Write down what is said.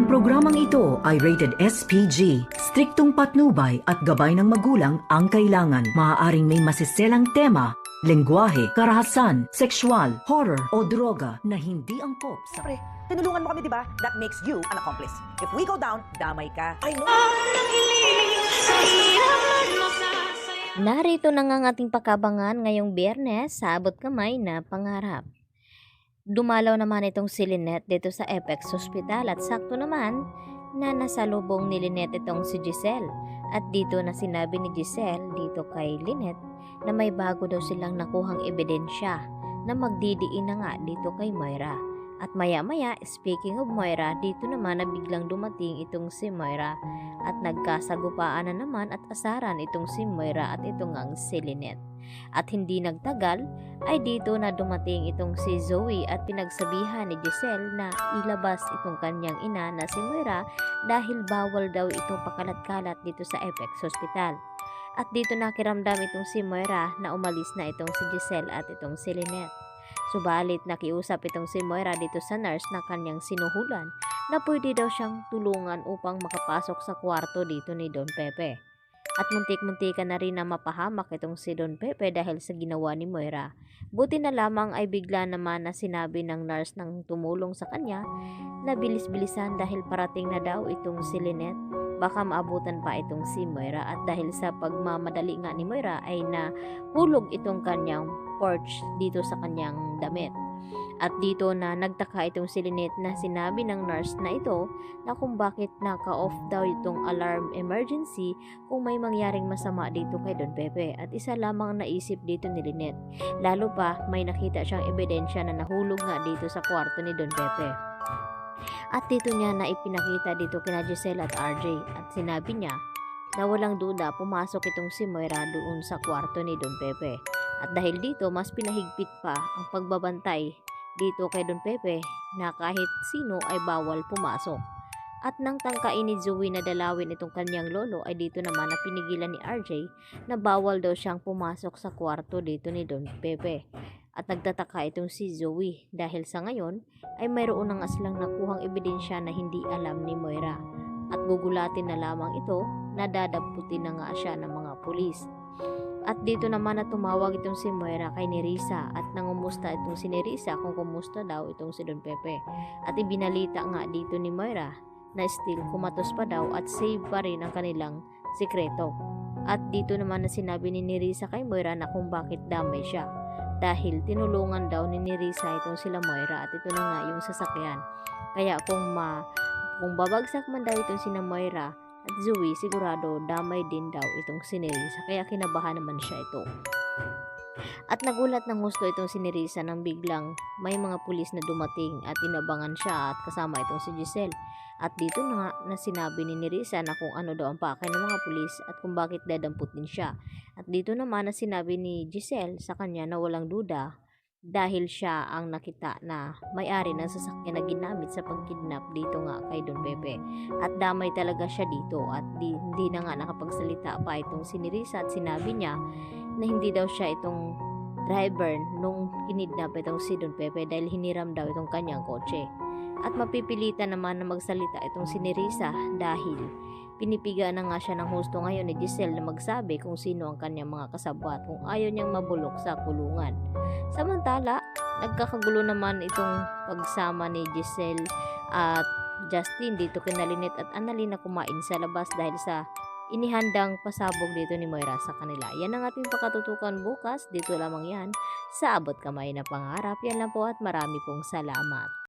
Ang programang ito ay rated SPG. Striktong patnubay at gabay ng magulang ang kailangan. Maaaring may masiselang tema, lengguwahe, karahasan, sexual, horror o droga na hindi angkop sa... Pre, tinulungan mo kami, di ba? That makes you an accomplice. If we go down, damay ka. I know. Narito na nga ang ating pakabangan ngayong Biyernes sa Abot Kamay na Pangarap. Dumalaw naman itong si Lynette dito sa Apex Hospital at sakto naman na nasalubong ni Lynette itong si Giselle. At dito na sinabi ni Giselle dito kay Lynette na may bago daw silang nakuhang ebidensya na magdidiin na nga dito kay Moira. At maya-maya, speaking of Moira, dito naman na biglang dumating itong si Moira at nagkasagupaan na naman at asaran itong si Moira at itong ang si Lynette. At hindi nagtagal ay dito na dumating itong si Zoe at pinagsabihan ni Giselle na ilabas itong kanyang ina na si Moira dahil bawal daw itong pakalat-kalat dito sa Apex Hospital. At dito nakiramdam itong si Moira na umalis na itong si Giselle at itong si Lynette. Subalit nakiusap itong si Moira dito sa nurse na kanyang sinuhulan na pwede daw siyang tulungan upang makapasok sa kwarto dito ni Don Pepe. At muntik-muntikan na rin na mapahamak itong si Don Pepe dahil sa ginawa ni Moira. Buti na lamang ay bigla naman na sinabi ng nurse nang tumulong sa kanya na bilis-bilisan dahil parating na daw itong si Lynette. Baka maabutan pa itong si Moira at dahil sa pagmamadali nga ni Moira ay nahulog itong kanyang porch dito sa kanyang damit. At dito na nagtaka itong si Lynette na sinabi ng nurse na ito na kung bakit naka-off daw itong alarm emergency kung may mangyaring masama dito kay Don Pepe. At isa lamang ang naisip dito ni Lynette. Lalo pa may nakita siyang ebidensya na nahulog nga dito sa kwarto ni Don Pepe. At dito niya na ipinakita dito kina Giselle at RJ at sinabi niya na walang duda pumasok itong si Moira doon sa kwarto ni Don Pepe. At dahil dito mas pinahigpit pa ang pagbabantay dito kay Don Pepe na kahit sino ay bawal pumasok. At nang tangkain ni Zoe na dalawin itong kanyang lolo ay dito naman na pinigilan ni RJ na bawal daw siyang pumasok sa kwarto dito ni Don Pepe. At nagtataka itong si Zoe dahil sa ngayon ay mayroon na nga silang nakuhang ebidensya na hindi alam ni Moira. At gugulatin na lamang ito na dadamputin na nga siya ng mga pulis. At dito naman na tumawag itong si Moira kay Nerissa at nangumusta itong si Nerissa kung kumusta daw itong si Don Pepe. At ibinalita nga dito ni Moira na still kumatos pa daw at save pa rin ang kanilang sikreto. At dito naman na sinabi ni Nerissa kay Moira na kung bakit damay siya. Dahil tinulungan daw ni Nerissa itong sila Moira at ito na nga yung sasakyan. Kaya kung babagsak man daw itong sina Moira at Zoe, sigurado damay din daw itong si Nerissa. Kaya kinabahan naman siya ito. At nagulat ng gusto itong si Nerissa nang biglang may mga pulis na dumating at inabangan siya at kasama itong si Giselle. At dito na nga na sinabi ni Nerissa na kung ano daw ang pakay ng mga pulis at kung bakit dadamputin siya. At dito naman na sinabi ni Giselle sa kanya na walang duda dahil siya ang nakita na may-ari ng sasakyan na ginamit sa pagkidnap dito nga kay Don Pepe. At damay talaga siya dito at hindi na nga nakapagsalita pa itong si Nerissa at sinabi niya na hindi daw siya itong driver nung kinidnap itong si Don Pepe dahil hiniram daw itong kanyang kotse. At mapipilitan naman na magsalita itong si Nerissa dahil pinipiga na nga siya ng husto ngayon ni Giselle na magsabi kung sino ang kanyang mga kasabwat kung ayaw niyang mabulok sa kulungan. Samantala, nagkakagulo naman itong pagsama ni Giselle at Justin dito kina Lynette at Annalyn na kumain sa labas dahil sa inihandang pasabog dito ni Moira sa kanila. Yan ang ating pakatutukan bukas. Dito lamang yan sa Abot Kamay na Pangarap. Yan lang po at marami pong salamat.